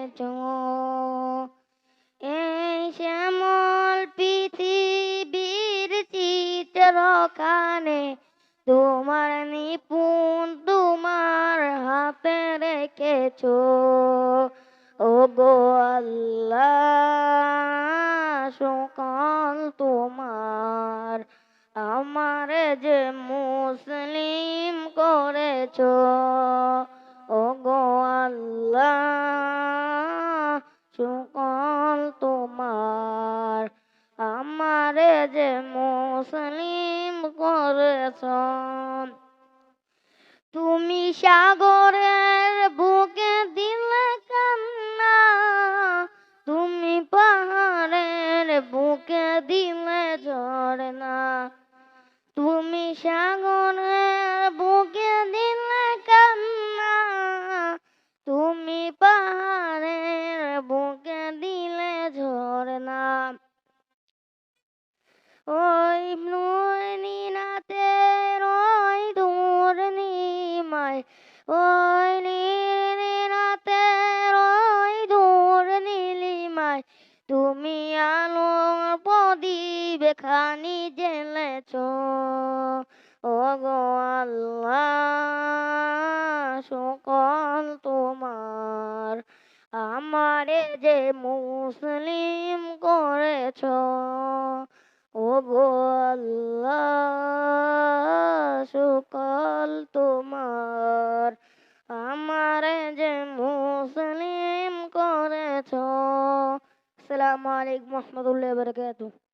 করেছ। এই শ্যামল পৃথিবীর চিত্রখানে তোমার নিপুণ তোমার হাতে রেখেছ। ওগো আল্লাহ শুকর তোমার, আমার যে মুসলিম করেছ। ওগো আল্লাহ শুকর তোমার, আমার যে মুসলিম করেছ। তুমি সাগরের বুকে দিলে কান্না, তুমি পাহাড়ের বুকে দিলে ঝরনা। তুমি সাগরের বুকে দিলে কান্না, তুমি পাহাড়ের বুকে দিলে ঝরনা। ওই নীনাতের ওই দূর নিমায়, ওই নীনাতের ওই দূর নীলিমায় তুমি আলোর প্রদীপ খানি জ্বেলেছ। ওগো আল্লাহ শুকর তোমার, আমারে যে মুসলিম করেছ। ওগো আল্লাহ শুকর তোমার, আমারে যে মুসলিম করেছ। আসসালামু আলাইকুম ওয়া রাহমাতুল্লাহি ওয়া বারাকাতুহু।